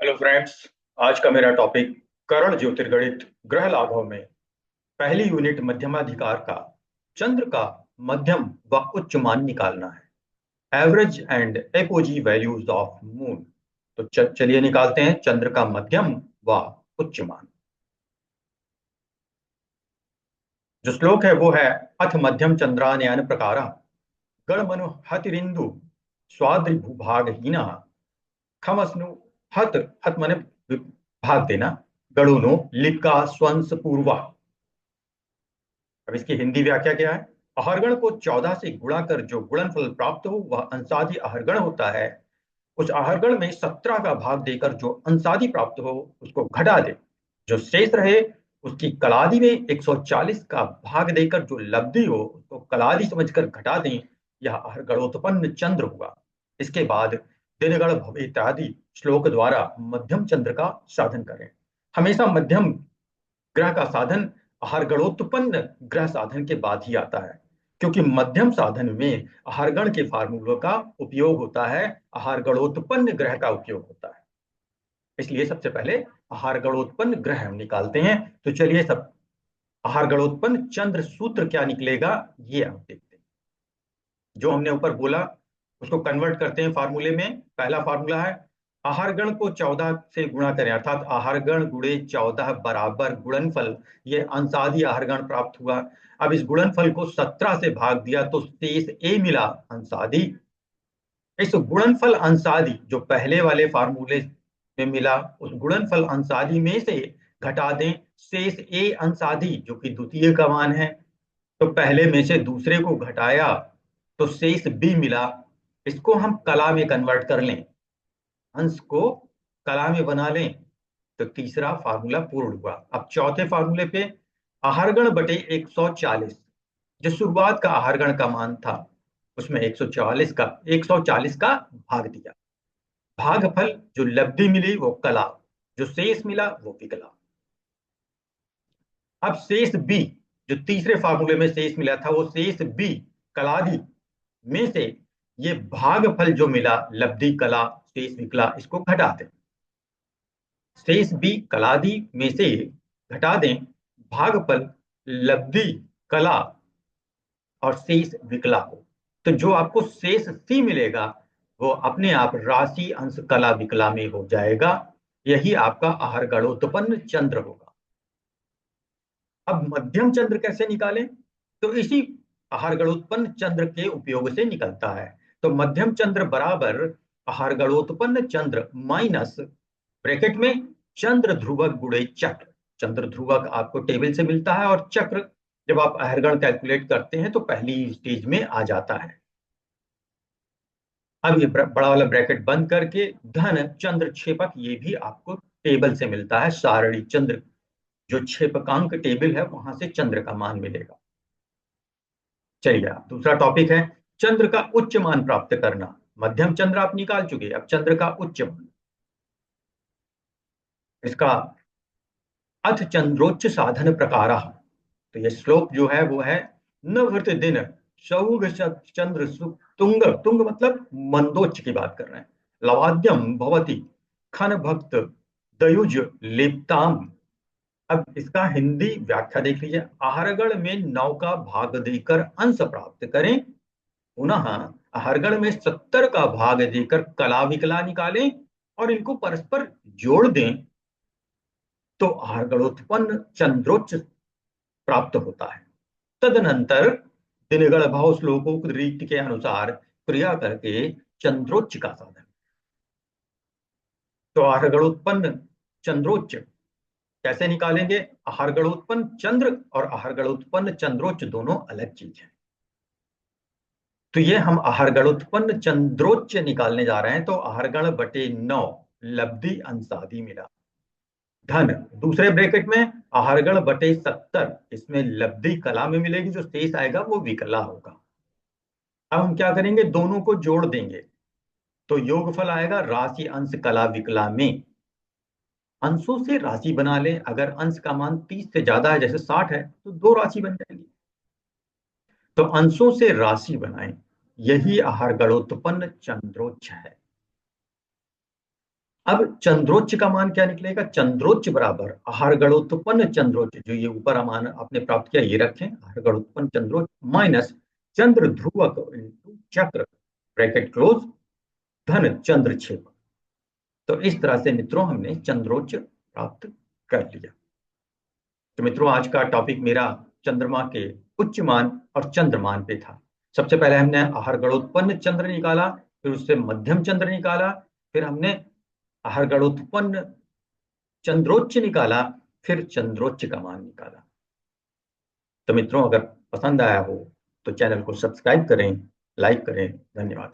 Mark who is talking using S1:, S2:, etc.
S1: Hello friends. आज का मेरा टॉपिक करण ज्योतिर्गणित ग्रह लाघव में पहली यूनिट मध्यमाधिकार का चंद्र का मध्यम व उच्च मान निकालना है। Average and apogee values of moon. तो चलिए निकालते हैं चंद्र का मध्यम व उच्च मान। जो श्लोक है वो है अथ मध्यम चंद्रानयन प्रकार गणमनु हतिरिंदु स्वाद्रिभूभागहीन खमस्नु हत हत माने भाग देना गणुनो लिप्का स्वंस पूर्वा। अब इसकी हिंदी व्याख्या क्या है। अहरगण को 14 से गुणा कर जो गुणनफल प्राप्त हो वह अंशादि अहरगण होता है। उस अहरगण में 17 का भाग देकर जो अंशादि प्राप्त हो उसको घटा दे। जो शेष रहे उसकी कलादि में 140 का भाग देकर जो लब्धि हो उसको कलादि समझकर घटा दें। यह अहरगणोत्पन्न चंद्र हुआ। इसके बाद दिनगण भव इत्यादि श्लोक द्वारा मध्यम चंद्र का साधन करें। हमेशा मध्यम ग्रह का साधन आहारगणोत्पन्न ग्रह साधन के बाद ही आता है, क्योंकि मध्यम साधन में आहारगण के फार्मूलों का उपयोग होता है, आहारगणोत्पन्न ग्रह का उपयोग होता है। इसलिए सबसे पहले आहारगणोत्पन्न ग्रह हम निकालते हैं। तो चलिए सब आहारगणोत्पन्न चंद्र सूत्र क्या निकलेगा ये आप देखते हैं। जो हमने ऊपर बोला उसको कन्वर्ट करते हैं फार्मूले में। पहला फार्मूला है आहारगण को 14 से गुणा करें, अर्थात आहारगण गुणे 14 बराबर गुणनफल। ये अंशादि आहारगण प्राप्त हुआ। अब इस गुणनफल को 17 से भाग दिया तो शेष ए मिला अंशादि। इस गुणनफल अंशादि जो पहले वाले फार्मूले में मिला उस गुणनफल अंशादि में से घटा दें शेष ए अंशादि जो कि द्वितीय का मान है। तो पहले में से दूसरे को घटाया तो शेष बी मिला। इसको हम कला में कन्वर्ट कर लें, अंश को कला में बना लें, तो तीसरा फार्मूला पूर्ण हुआ। अब चौथे फार्मूले पे आहारगण बटे 140, जो शुरुआत का आहारगण का मान था उसमें 140 का भाग दिया। भागफल जो लब्धि मिली वो कला, जो शेष मिला वो विकला। अब शेष बी जो तीसरे फार्मूले में शेष मिला था वो शेष बी कलादि में से ये भागफल जो मिला लब्धि कला शेष विकला इसको घटा दें। शेष बी कलादि में से घटा दें भागफल लब्धि कला और शेष विकला को। तो जो आपको शेष सी मिलेगा वो अपने आप राशि अंश कला विकला में हो जाएगा। यही आपका आहारगणोत्पन्न चंद्र होगा। अब मध्यम चंद्र कैसे निकालें, तो इसी आहारगणोत्पन्न चंद्र के उपयोग से निकलता है। तो मध्यम चंद्र बराबर आहारगणोत्पन्न चंद्र माइनस ब्रैकेट में चंद्र ध्रुवक गुणे चक्र। चंद्र ध्रुवक आपको टेबल से मिलता है और चक्र जब आप अहरगण कैलकुलेट करते हैं तो पहली स्टेज में आ जाता है। अब ये बड़ा वाला ब्रैकेट बंद करके धन चंद्र क्षेपक ये भी आपको टेबल से मिलता है। सारणी चंद्र जो क्षेपकांक टेबल है वहां से चंद्र का मान मिलेगा। चलिए अब दूसरा टॉपिक है चंद्र का उच्च मान प्राप्त करना। मध्यम चंद्र आप निकाल चुके, अब चंद्र का उच्च मान। इसका अथ चंद्रोच्च साधन प्रकार। तो ये श्लोक जो है वो है नवृत दिन चौग चंद्र तुंग। तुंग मतलब मंदोच्च की बात कर रहे हैं। लवाद्यम भवती खन भक्त दयुज लिप्ताम। अब इसका हिंदी व्याख्या देख लीजिए। आहारगण में 9 का भाग देकर अंश प्राप्त करें, पुनः आहारगण में 70 का भाग देकर कला विकला निकालें और इनको परस्पर जोड़ दें तो आहारगणोत्पन्न चंद्रोच्च प्राप्त होता है। तदनंतर दिनगण भाव श्लोकोक्त रीति के अनुसार क्रिया करके चंद्रोच्च का साधन। तो आहारगणोत्पन्न चंद्रोच्च कैसे निकालेंगे। आहारगणोत्पन्न चंद्र और आहारगणोत्पन्न चंद्रोच्च दोनों अलग चीज है। तो ये हम आहारगणोत्पन्न चंद्रोच्च निकालने जा रहे हैं। तो आहारगण बटे 9 लब्धि अंशादि मिला, धन दूसरे ब्रैकेट में आहारगण बटे 70, इसमें लब्धि कला में मिलेगी, जो शेष आएगा वो विकला होगा। अब हम क्या करेंगे, दोनों को जोड़ देंगे तो योगफल आएगा राशि अंश कला विकला में। अंशों से राशि बना लें। अगर अंश का मान 30 से ज्यादा है, जैसे 60 है, तो दो राशि बन जाएगी। तो अंशों से राशि बनाएं, यही आहार गणोत्पन्न चंद्रोच्च है। अब चंद्रोच्च का मान क्या निकलेगा? चंद्रोच्च बराबर आहार गणोत्पन्न चंद्रोच्च, जो ये ऊपर मान आपने प्राप्त किया ये रखें, आहार गणोत्पन्न चंद्रोच्च माइनस चंद्र ध्रुवक इंटू चक्र ब्रैकेट क्लोज धन चंद्रक्षेप। तो इस तरह से मित्रों हमने चंद्रोच्च प्राप्त कर लिया। तो मित्रों आज का टॉपिक मेरा चंद्रमा के उच्च मान और चंद्रमान पे था। सबसे पहले हमने आहार गणोत्पन्न चंद्र निकाला, फिर उससे मध्यम चंद्र निकाला, फिर हमने आहार गणोत्पन्न चंद्रोच्च निकाला, फिर चंद्रोच्च का मान निकाला। तो मित्रों अगर पसंद आया हो तो चैनल को सब्सक्राइब करें, लाइक करें। धन्यवाद।